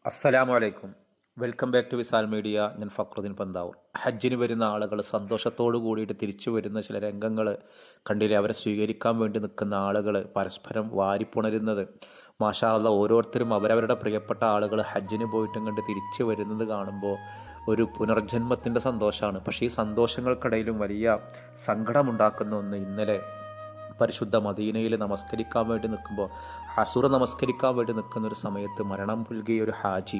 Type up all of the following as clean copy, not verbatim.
അസ്സലാമു അലൈക്കും. Welcome back to Visal Media. ഞാൻ ഫക്രുദ്ദീൻ പന്താവൂർ. ഹജ്ജിന് വരുന്ന ആളുകൾ സന്തോഷത്തോടു കൂടിയിട്ട് തിരിച്ചു വരുന്ന ചില രംഗങ്ങൾ കണ്ടില്ലേ? അവരെ സ്വീകരിക്കാൻ വേണ്ടി നിൽക്കുന്ന ആളുകൾ പരസ്പരം വാരിപ്പുണരുന്നത്, മാഷാ അല്ലാഹ്, ഓരോരുത്തരും അവരവരുടെ പ്രിയപ്പെട്ട ആളുകൾ ഹജ്ജിന് പോയിട്ടും കണ്ട് തിരിച്ചു വരുന്നത് കാണുമ്പോൾ ഒരു പുനർജന്മത്തിൻ്റെ സന്തോഷമാണ്. പക്ഷേ ഈ സന്തോഷങ്ങൾക്കിടയിലും വലിയ സങ്കടമുണ്ടാക്കുന്ന ഒന്ന്, ഇന്നലെ പരിശുദ്ധ മദീനയിൽ നമസ്കരിക്കാൻ വേണ്ടി നിൽക്കുമ്പോൾ, ഹസുറ നമസ്കരിക്കാൻ വേണ്ടി നിൽക്കുന്ന ഒരു സമയത്ത് മരണം പുൽകിയ ഒരു ഹാജി,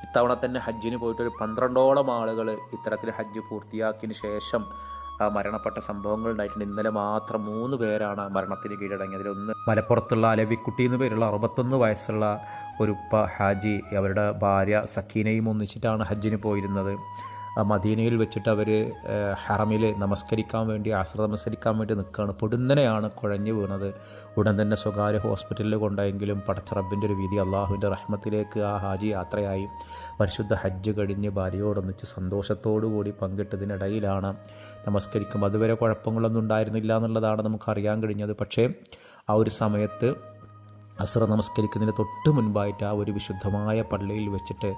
ഇത്തവണ തന്നെ ഹജ്ജിന് പോയിട്ട് ഒരു 12ഓളം ആളുകൾ ഇത്തരത്തിൽ ഹജ്ജ് പൂർത്തിയാക്കിയതിന് ശേഷം മരണപ്പെട്ട സംഭവങ്ങൾ ഉണ്ടായിട്ടുണ്ട്. ഇന്നലെ മാത്രം 3 പേരാണ് മരണത്തിന് കീഴടങ്ങിയത്. അതിലൊന്ന് മലപ്പുറത്തുള്ള അലവിക്കുട്ടി എന്ന് പേരുള്ള 61 വയസ്സുള്ള ഒരു ഉപ്പ ഹാജി, അവരുടെ ഭാര്യ സക്കീനയും ഒന്നിച്ചിട്ടാണ് ഹജ്ജിന് പോയിരുന്നത്. മദീനയിൽ വെച്ചിട്ട് അവർ ഹറമിൽ നമസ്കരിക്കാൻ വേണ്ടി, അസ്ർ നമസ്കരിക്കാൻ വേണ്ടി നിൽക്കുകയാണ്. പൊടുന്നനെയാണ് കുഴഞ്ഞു വീണത്. ഉടൻ തന്നെ സ്വകാര്യ ഹോസ്പിറ്റലിൽ കൊണ്ടെങ്കിലും പടച്ച റബ്ബിൻ്റെ ഒരു വിധി, അള്ളാഹുവിൻ്റെ റഹ്മത്തിലേക്ക് ആ ഹാജി യാത്രയായി. പരിശുദ്ധ ഹജ്ജ് കഴിഞ്ഞ് ഭാര്യയോടൊന്നിച്ച് സന്തോഷത്തോടു കൂടി പങ്കിട്ടതിനിടയിലാണ് നമസ്കരിക്കും. അതുവരെ കുഴപ്പങ്ങളൊന്നും ഉണ്ടായിരുന്നില്ല എന്നുള്ളതാണ് നമുക്കറിയാൻ കഴിഞ്ഞത്. പക്ഷേ ആ ഒരു സമയത്ത് അസ്ർ നമസ്കരിക്കുന്നതിന് തൊട്ട് മുൻപായിട്ട് ആ ഒരു വിശുദ്ധമായ പള്ളിയിൽ വെച്ചിട്ട്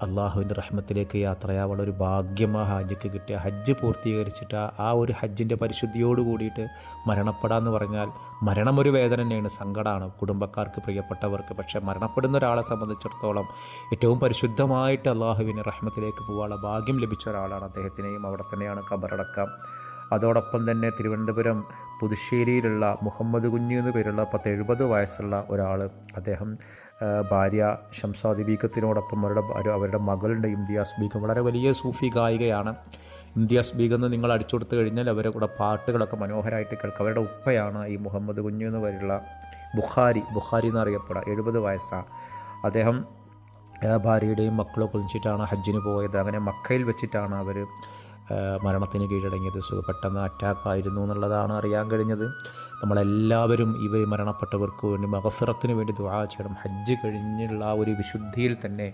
അള്ളാഹുവിൻ്റെ റഹ്മത്തിലേക്ക് യാത്രയാവുള്ള ഒരു ഭാഗ്യം ആ ഹാജിക്ക് കിട്ടിയ. ഹജ്ജ് പൂർത്തീകരിച്ചിട്ട് ആ ഒരു ഹജ്ജിൻ്റെ പരിശുദ്ധിയോട് കൂടിയിട്ട് മരണപ്പെടാമെന്ന് പറഞ്ഞാൽ മരണം ഒരു വേദന തന്നെയാണ്, സങ്കടമാണ് കുടുംബക്കാർക്ക്, പ്രിയപ്പെട്ടവർക്ക്. പക്ഷേ മരണപ്പെടുന്ന ഒരാളെ സംബന്ധിച്ചിടത്തോളം ഏറ്റവും പരിശുദ്ധമായിട്ട് അള്ളാഹുവിൻ്റെ റഹ്മത്തിലേക്ക് പോകാനുള്ള ഭാഗ്യം ലഭിച്ച ഒരാളാണ്. അദ്ദേഹത്തിനെയും അവിടെ തന്നെയാണ് ഖബറടക്കം. അതോടൊപ്പം തന്നെ തിരുവനന്തപുരം പുതുശ്ശേരിയിലുള്ള മുഹമ്മദ് കുഞ്ഞ് എന്ന് പേരുള്ള 70 വയസ്സുള്ള ഒരാൾ, അദ്ദേഹം ഭാര്യ ഷംസാദി ബീഗത്തിനോടൊപ്പം അവരുടെ മകളുണ്ട് ഇംതിയാസ് ബീഗം. വളരെ വലിയ സൂഫി ഗായികയാണ് ഇംതിയാസ് ബീഗം എന്ന് നിങ്ങൾ അടിച്ചു കൊടുത്തു കഴിഞ്ഞാൽ അവരുടെ കൂടെ പാട്ടുകളൊക്കെ മനോഹരമായിട്ട് കേൾക്കും. അവരുടെ ഉപ്പയാണ് ഈ മുഹമ്മദ് കുഞ്ഞ് എന്ന് പേരുള്ള ബുഖാരി എന്നറിയപ്പെടാം. 70 വയസ്സാണ് അദ്ദേഹം. ഭാര്യയുടെയും മക്കളൊക്കെ ഒന്നിച്ചിട്ടാണ് ഹജ്ജിന് പോയത്. അങ്ങനെ മക്കയിൽ വെച്ചിട്ടാണ് അവർ മരണത്തിന് കീഴടങ്ങിയത്. പെട്ടെന്ന് അറ്റാക്കായിരുന്നു എന്നുള്ളതാണ് അറിയാൻ കഴിഞ്ഞത്. നമ്മളെല്ലാവരും ഇവർ മരണപ്പെട്ടവർക്ക് വേണ്ടി മഗ്ഫിറത്തിന് വേണ്ടി ദുആ ചെയ്യണം. ഹജ്ജ് കഴിഞ്ഞുള്ള ആ ഒരു വിശുദ്ധിയിൽ തന്നെ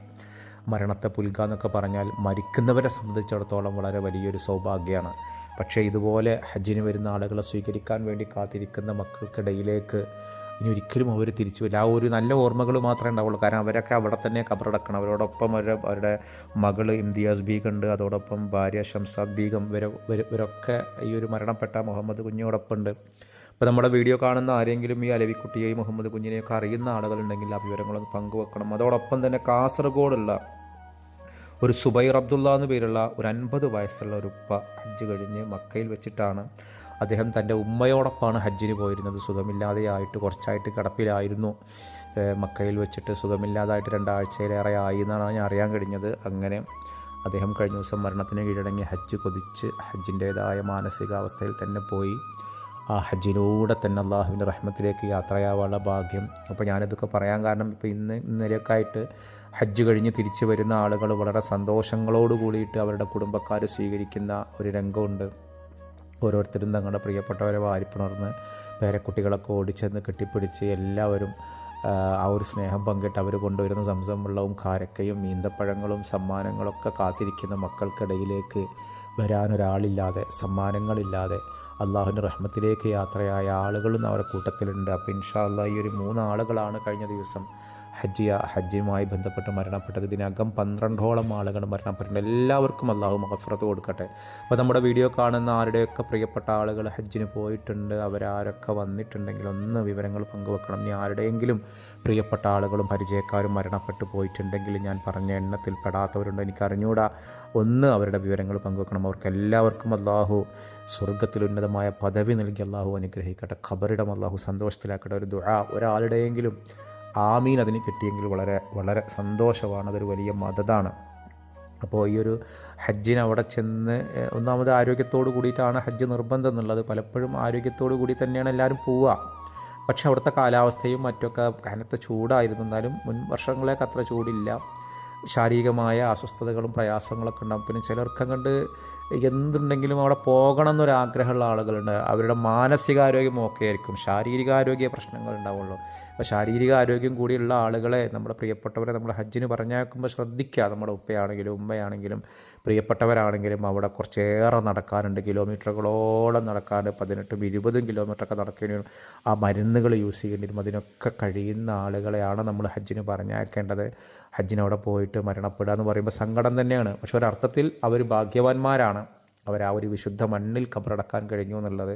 മരണത്തെ പുൽകുക എന്നൊക്കെ പറഞ്ഞാൽ മരിക്കുന്നവരെ സംബന്ധിച്ചിടത്തോളം വളരെ വലിയൊരു സൗഭാഗ്യമാണ്. പക്ഷേ ഇതുപോലെ ഹജ്ജിന് വരുന്ന ആളുകളെ സ്വീകരിക്കാൻ വേണ്ടി കാത്തിരിക്കുന്ന മക്കൾക്കിടയിലേക്ക് ഇനി ഒരിക്കലും അവർ തിരിച്ചു വരില്ല. ആ ഒരു നല്ല ഓർമ്മകൾ മാത്രമേ ഉണ്ടാവുള്ളൂ. കാരണം അവരൊക്കെ അവിടെ തന്നെ ഖബറടക്കണം. അവരോടൊപ്പം അവരുടെ മകൾ ഇംതിയാസ് ബീഗം ഉണ്ട്, അതോടൊപ്പം ഭാര്യ ഷംസാദ് ബീഗം, ഇവരൊക്കെ ഈ ഒരു മരണപ്പെട്ട മുഹമ്മദ് കുഞ്ഞിനോടൊപ്പം ഉണ്ട്. ഇപ്പോൾ നമ്മുടെ വീഡിയോ കാണുന്ന ആരെങ്കിലും ഈ അലവിക്കുട്ടിയെയും മുഹമ്മദ് കുഞ്ഞിനെയൊക്കെ അറിയുന്ന ആളുകളുണ്ടെങ്കിൽ ആ വിവരങ്ങളൊന്ന് പങ്കുവെക്കണം. അതോടൊപ്പം തന്നെ കാസർഗോഡുള്ള ഒരു സുബൈർ അബ്ദുള്ള എന്ന് പേരുള്ള ഒരു 50 വയസ്സുള്ള ഒരു ഉപ്പ ഹജ്ജ് കഴിഞ്ഞ് മക്കയിൽ വെച്ചിട്ടാണ്, അദ്ദേഹം തൻ്റെ ഉമ്മയോടൊപ്പമാണ് ഹജ്ജിന് പോയിരുന്നത്. സുഖമില്ലാതെയായിട്ട് കുറച്ചായിട്ട് കിടപ്പിലായിരുന്നു. മക്കയിൽ വെച്ചിട്ട് സുഖമില്ലാതായിട്ട് 2 ആഴ്ചയിലേറെ ആയി എന്നാണ് ഞാൻ അറിയാൻ കഴിഞ്ഞത്. അങ്ങനെ അദ്ദേഹം കഴിഞ്ഞ ദിവസം മരണത്തിന് കീഴടങ്ങി ഹജ്ജ് കൊതിച്ച് ഹജ്ജിൻ്റേതായ മാനസികാവസ്ഥയിൽ തന്നെ പോയി. ആ ഹജ്ജിലൂടെ തന്നെ അള്ളാഹുവിൻ്റെ റഹ്മത്തിലേക്ക് യാത്രയാവാനുള്ള ഭാഗ്യം. അപ്പോൾ ഞാനിതൊക്കെ പറയാൻ കാരണം, ഇപ്പോൾ ഇന്നലെയൊക്കെ ആയിട്ട് ഹജ്ജ് കഴിഞ്ഞ് തിരിച്ചു വരുന്ന ആളുകൾ വളരെ സന്തോഷങ്ങളോട് കൂടിയിട്ട് അവരുടെ കുടുംബക്കാർ സ്വീകരിക്കുന്ന ഒരു രംഗമുണ്ട്. ഓരോരുത്തരും തങ്ങളുടെ പ്രിയപ്പെട്ടവരെ വാരിപ്പുണർന്ന് പേരക്കുട്ടികളൊക്കെ ഓടിച്ചെന്ന് കെട്ടിപ്പിടിച്ച് എല്ലാവരും ആ ഒരു സ്നേഹം പങ്കിട്ട് അവർ കൊണ്ടുവരുന്ന സംസം വെള്ളവും കാരക്കയും ഈന്തപ്പഴങ്ങളും സമ്മാനങ്ങളൊക്കെ കാത്തിരിക്കുന്ന മക്കൾക്കിടയിലേക്ക് വരാനൊരാളില്ലാതെ, സമ്മാനങ്ങളില്ലാതെ അള്ളാഹുവിൻ്റെ റഹ്മത്തിലേക്ക് യാത്രയായ ആളുകളും അവരുടെ കൂട്ടത്തിലുണ്ട്. അപ്പോൾ ഇൻഷാ അല്ലാഹ് ഈ ഒരു 3 ആളുകളാണ് കഴിഞ്ഞ ദിവസം ഹജ്ജുമായി ബന്ധപ്പെട്ട് മരണപ്പെട്ടത്. ഇതിനകം 12ഓളം ആളുകൾ മരണപ്പെട്ടിട്ടുണ്ട്. എല്ലാവർക്കും അള്ളാഹു മഗ്ഫിറത്ത് കൊടുക്കട്ടെ. അപ്പോൾ നമ്മുടെ വീഡിയോ കാണുന്ന ആരുടെയൊക്കെ പ്രിയപ്പെട്ട ആളുകൾ ഹജ്ജിന് പോയിട്ടുണ്ട്, അവരാരൊക്കെ വന്നിട്ടുണ്ടെങ്കിൽ ഒന്ന് വിവരങ്ങൾ പങ്കുവെക്കണം. ഇനി ആരുടെയെങ്കിലും പ്രിയപ്പെട്ട ആളുകളും പരിചയക്കാരും മരണപ്പെട്ടു പോയിട്ടുണ്ടെങ്കിൽ, ഞാൻ പറഞ്ഞ എണ്ണത്തിൽ പെടാത്തവരുണ്ട്, എനിക്കറിഞ്ഞൂടാ, ഒന്ന് അവരുടെ വിവരങ്ങൾ പങ്കുവെക്കണം. അവർക്ക് എല്ലാവർക്കും അള്ളാഹു സ്വർഗ്ഗത്തിൽ ഉന്നതമായ പദവി നൽകി അള്ളാഹു അനുഗ്രഹിക്കട്ടെ. ഖബറിടം അള്ളാഹു സന്തോഷത്തിലാക്കട്ടെ. ഒരു ദുആ ഒരാളുടെയെങ്കിലും ആമീൻ അതിന് കിട്ടിയെങ്കിൽ വളരെ വളരെ സന്തോഷമാണ്. അതൊരു വലിയ മദതാണ്. അപ്പോൾ ഈ ഒരു ഹജ്ജിന് അവിടെ ചെന്ന് ഒന്നാമത് ആരോഗ്യത്തോട് കൂടിയിട്ടാണ് ഹജ്ജ് നിർബന്ധം എന്നുള്ളത്. പലപ്പോഴും ആരോഗ്യത്തോടു കൂടി തന്നെയാണ് എല്ലാവരും പോവുക. പക്ഷേ അവിടുത്തെ കാലാവസ്ഥയും മറ്റൊക്കെ കനത്ത ചൂടായിരുന്നു. എന്നാലും മുൻ വർഷങ്ങളേക്ക് അത്ര ചൂടില്ല. ശാരീരികമായ അസ്വസ്ഥതകളും പ്രയാസങ്ങളൊക്കെ ഉണ്ടാകും. പിന്നെ ചിലർക്ക് കണ്ട് എന്തുണ്ടെങ്കിലും അവിടെ പോകണം എന്നൊരാഗ്രഹമുള്ള ആളുകളുണ്ട്. അവരുടെ മാനസികാരോഗ്യം ഓക്കെ ആയിരിക്കും, ശാരീരികാരോഗ്യ പ്രശ്നങ്ങൾ ഉണ്ടാവുള്ളൂ. അപ്പോൾ ശാരീരികാരോഗ്യം കൂടിയുള്ള ആളുകളെ, നമ്മുടെ പ്രിയപ്പെട്ടവരെ നമ്മൾ ഹജ്ജിന് പറഞ്ഞേക്കുമ്പോൾ ശ്രദ്ധിക്കുക. നമ്മുടെ ഉപ്പയാണെങ്കിലും ഉമ്മയാണെങ്കിലും പ്രിയപ്പെട്ടവരാണെങ്കിലും അവിടെ കുറച്ചേറെ നടക്കാനുണ്ട്, കിലോമീറ്ററുകളോളം നടക്കാനുണ്ട്, 18ഉം 20ഉം കിലോമീറ്ററൊക്കെ നടക്കേണ്ടി വരും. ആ മരുന്നുകൾ യൂസ് ചെയ്യേണ്ടി വരും. അതിനൊക്കെ കഴിയുന്ന ആളുകളെയാണ് നമ്മൾ ഹജ്ജിന് പറഞ്ഞേക്കേണ്ടത്. ഹജ്ജിനവിടെ പോയിട്ട് മരണപ്പെടുക എന്ന് പറയുമ്പോൾ സങ്കടം തന്നെയാണ്. പക്ഷെ ഒരർത്ഥത്തിൽ അവർ ഭാഗ്യവാന്മാരാണ്, അവർ ആ ഒരു വിശുദ്ധ മണ്ണിൽ കബറടക്കാൻ കഴിഞ്ഞു എന്നുള്ളത്.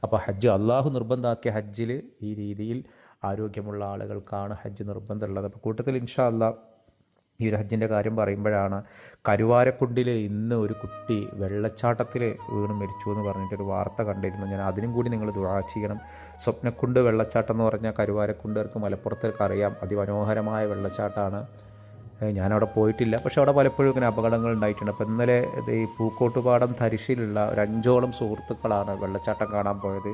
അപ്പോൾ ഹജ്ജ് അള്ളാഹു നിർബന്ധമാക്കിയ ഹജ്ജിൽ ഈ രീതിയിൽ ആരോഗ്യമുള്ള ആളുകൾക്കാണ് ഹജ്ജ് നിർബന്ധമുള്ളത്. അപ്പോൾ കൂട്ടത്തിൽ ഇൻഷാ അല്ലാ ഈ ഒരു ഹജ്ജിൻ്റെ കാര്യം പറയുമ്പോഴാണ് കരുവാരക്കുണ്ടിൽ ഇന്ന് ഒരു കുട്ടി വെള്ളച്ചാട്ടത്തിൽ വീണ് മരിച്ചു എന്ന് പറഞ്ഞിട്ടൊരു വാർത്ത കണ്ടിരുന്നു. ഞാൻ അതിനും കൂടി നിങ്ങൾ ദുആ ചെയ്യണം. സ്വപ്നക്കുണ്ട് വെള്ളച്ചാട്ടം എന്ന് പറഞ്ഞാൽ കരുവാരക്കുണ്ടർക്ക് മലപ്പുറത്തേക്ക് അറിയാം, അതിമനോഹരമായ വെള്ളച്ചാട്ടമാണ്. ഞാനവിടെ പോയിട്ടില്ല, പക്ഷേ അവിടെ പലപ്പോഴും ഇങ്ങനെ അപകടങ്ങൾ ഉണ്ടായിട്ടുണ്ട്. അപ്പോൾ ഇന്നലെ ഈ പൂക്കോട്ടുപാടം തരിശിലുള്ള ഒരു 5ഓളം സുഹൃത്തുക്കളാണ് വെള്ളച്ചാട്ടം കാണാൻ പോയത്.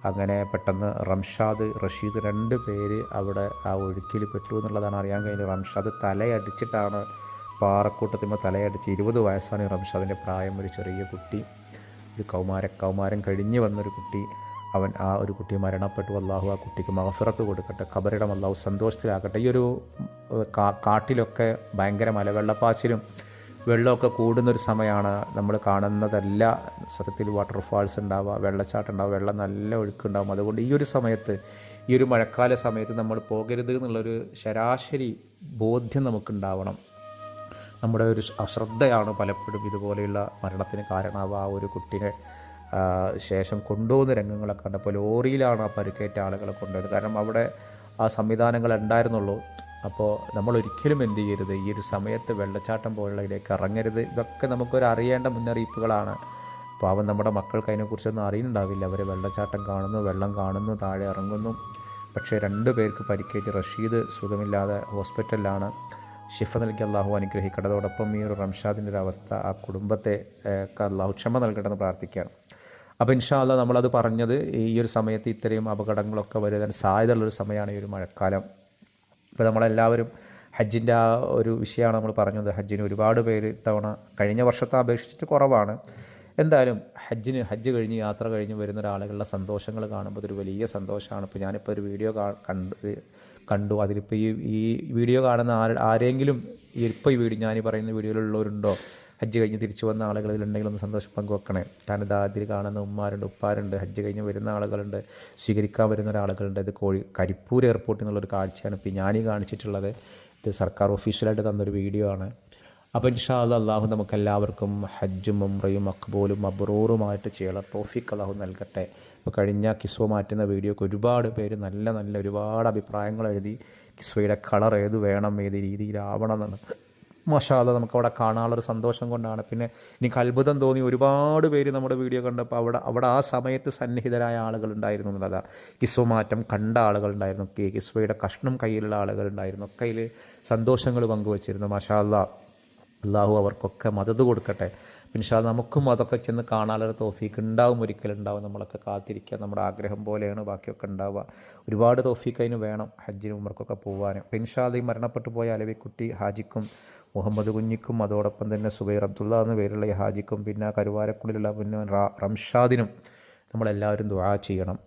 അങ്ങനെ പെട്ടെന്ന് റംഷാദ്, റഷീദ് 2 പേര് അവിടെ ആ ഒഴുക്കിൽ പെട്ടു എന്നുള്ളതാണ് അറിയാൻ കഴിഞ്ഞത്. റംഷാദ് തലയടിച്ചിട്ടാണ് പാറക്കൂട്ടത്തിന്മേൽ തലയടിച്ച്. 20 വയസ്സാണ് റംഷാദിൻ്റെ പ്രായം. ഒരു ചെറിയ കുട്ടി, ഒരു കൗമാരം കഴിഞ്ഞ് വന്നൊരു കുട്ടി. ആ ഒരു കുട്ടി മരണപ്പെട്ടു. അള്ളാഹു ആ കുട്ടിക്ക് മഗ്ഫിറത്ത് കൊടുക്കട്ടെ, ഖബറിടം അള്ളാഹു സന്തോഷത്തിലാക്കട്ടെ. ഈ ഒരു കാട്ടിലൊക്കെ ഭയങ്കര മലവെള്ളപ്പാച്ചിലും വെള്ളമൊക്കെ കൂടുന്നൊരു സമയമാണ്. നമ്മൾ കാണുന്നതല്ല സത്യത്തിൽ വാട്ടർഫാൾസ് ഉണ്ടാവുക, വെള്ളച്ചാട്ടം ഉണ്ടാവുക, വെള്ളം നല്ല ഒഴുക്കുണ്ടാവും. അതുകൊണ്ട് ഈ ഒരു സമയത്ത്, ഈ ഒരു മഴക്കാല സമയത്ത് നമ്മൾ പോകരുത് എന്നുള്ളൊരു ശരാശരി ബോധ്യം നമുക്കുണ്ടാവണം. നമ്മുടെ ഒരു അശ്രദ്ധയാണ് പലപ്പോഴും ഇതുപോലെയുള്ള മരണത്തിന് കാരണമാവുക. ആ ഒരു കുട്ടീനെ ശേഷം കൊണ്ടുപോകുന്ന രംഗങ്ങളൊക്കെ കണ്ടപ്പോൾ ലോറിയിലാണ് ആ പരിക്കേറ്റ ആളുകളെ കൊണ്ടുപോയത്. കാരണം അവിടെ ആ സംവിധാനങ്ങൾ ഉണ്ടായിരുന്നുള്ളൂ. അപ്പോൾ നമ്മൾ ഒരിക്കലും എന്ത് ചെയ്യരുത്, ഈ ഒരു സമയത്ത് വെള്ളച്ചാട്ടം പോലുള്ളതിലേക്ക് ഇറങ്ങരുത്. ഇതൊക്കെ നമുക്കൊരു അറിയേണ്ട മുന്നറിയിപ്പുകളാണ്. പാവം നമ്മുടെ മക്കൾക്ക് അതിനെക്കുറിച്ചൊന്നും അറിയുന്നുണ്ടാവില്ല. അവർ വെള്ളച്ചാട്ടം കാണുന്നു, വെള്ളം കാണുന്നു, താഴെ ഇറങ്ങുന്നു. പക്ഷേ 2 പേർക്ക് പരിക്കേറ്റ്. റഷീദ് സുഖമില്ലാതെ ഹോസ്പിറ്റലിലാണ്. ഷിഫ നൽകി അള്ളാഹു അനുഗ്രഹിക്കട്ടെ. അതോടൊപ്പം ഈ ഒരു റംഷാദിൻ്റെ ഒരു അവസ്ഥ, ആ കുടുംബത്തെ അള്ളാഹു ക്ഷമ നൽകട്ടെ എന്ന് പ്രാർത്ഥിക്കുകയാണ്. അപ്പോൾ ഇൻഷാ അല്ലാ നമ്മളത് പറഞ്ഞത് ഈ ഒരു സമയത്ത് ഇത്രയും അപകടങ്ങളൊക്കെ വരുവാൻ സാധ്യതയുള്ളൊരു സമയമാണ് ഈ ഒരു മഴക്കാലം. ഇപ്പോൾ നമ്മളെല്ലാവരും ഹജ്ജിൻ്റെ ആ ഒരു വിഷയമാണ് നമ്മൾ പറഞ്ഞത്. ഹജ്ജിന് ഒരുപാട് പേര് ഇത്തവണ കഴിഞ്ഞ വർഷത്തെ അപേക്ഷിച്ചിട്ട് കുറവാണ്. എന്തായാലും ഹജ്ജ് കഴിഞ്ഞ് യാത്ര കഴിഞ്ഞ് വരുന്ന ഒരാളുകളുടെ സന്തോഷങ്ങൾ കാണുമ്പോൾ അതൊരു വലിയ സന്തോഷമാണ്. ഇപ്പോൾ ഞാനിപ്പോൾ ഒരു വീഡിയോ കണ്ടു. അതിലിപ്പോൾ ഈ വീഡിയോ കാണുന്ന ആരെങ്കിലും ഇപ്പോൾ ഈ വീഡിയോ ഞാൻ പറയുന്ന വീഡിയോയിലുള്ളവരുണ്ടോ, ഹജ്ജ് കഴിഞ്ഞ് തിരിച്ചു വന്ന ആളുകൾ ഇതിലുണ്ടെങ്കിൽ ഒന്ന് സന്തോഷം പങ്കുവെക്കണേ. കാരണം ഇതിൽ കാണുന്ന ഉമ്മാരുണ്ട്, ഉപ്പാരുണ്ട്, ഹജ്ജ് കഴിഞ്ഞ് വരുന്ന ആളുകളുണ്ട്, സ്വീകരിക്കാൻ വരുന്ന ഒരാളുകളുണ്ട്. ഇത് കരിപ്പൂർ എയർപോർട്ടിൽ നിന്നുള്ളൊരു കാഴ്ചയാണ് ഇപ്പോൾ ഞാനീ കാണിച്ചിട്ടുള്ളത്. ഇത് സർക്കാർ ഒഫീഷ്യലായിട്ട് തന്നൊരു വീഡിയോ ആണ്. അപ്പോൾ ഇൻഷാ അല്ലാ അള്ളാഹു നമുക്കെല്ലാവർക്കും ഹജ്ജും ഉംറയും മഖ്ബൂലും മബ്റൂറുമായിട്ട് ചെയ്യണം തൗഫീഖ് അള്ളാഹു നൽകട്ടെ. ഇപ്പോൾ കഴിഞ്ഞ കിസ്വ മാറ്റുന്ന വീഡിയോക്ക് ഒരുപാട് പേര് നല്ല ഒരുപാട് അഭിപ്രായങ്ങൾ എഴുതി. കിസ്വയുടെ കളർ ഏത് വേണം, ഏത് രീതിയിലാവണം എന്നാണ്. മാഷാ അല്ലാ നമുക്കവിടെ കാണാനുള്ളൊരു സന്തോഷം കൊണ്ടാണ്. പിന്നെ എനിക്ക് അത്ഭുതം തോന്നി, ഒരുപാട് പേര് നമ്മുടെ വീഡിയോ കണ്ടപ്പോൾ അവിടെ ആ സമയത്ത് സന്നിഹിതരായ ആളുകളുണ്ടായിരുന്നു എന്നുള്ളതാണ്. കിസ്വ മാറ്റം കണ്ട ആളുകളുണ്ടായിരുന്നു, കിസ്വയുടെ കഷ്ണം കയ്യിലുള്ള ആളുകളുണ്ടായിരുന്നു, ഒക്കെ അതിൽ സന്തോഷങ്ങൾ പങ്കുവച്ചിരുന്നു. മാഷാ അല്ലാ അള്ളാഹു അവർക്കൊക്കെ മദത് കൊടുക്കട്ടെ. ഇൻഷാ അല്ലാ നമുക്കും അതൊക്കെ ചെന്ന് കാണാനൊരു തൗഫീഖ് ഉണ്ടാവും, ഒരിക്കലുണ്ടാവും. നമ്മളൊക്കെ കാത്തിരിക്കുക, നമ്മുടെ ആഗ്രഹം പോലെയാണ് ബാക്കിയൊക്കെ ഉണ്ടാവുക. ഒരുപാട് തൗഫീഖ് അതിന് വേണം ഹജ്ജിനും ഉംറക്കൊക്കെ പോകാനും. അപ്പോൾ ഇൻഷാ അല്ലാ ഈ മരണപ്പെട്ടു പോയ അലവിക്കുട്ടി ഹാജിക്കും മുഹമ്മദ് കുഞ്ഞിക്കും അതോടൊപ്പം തന്നെ സുബൈർ അബ്ദുള്ള എന്ന പേരുള്ള ഈ ഹാജിക്കും പിന്നെ കരുവാരക്കുണ്ടിലുള്ള പിന്നെ റംഷാദിനും നമ്മളെല്ലാവരും ദുആ ചെയ്യണം.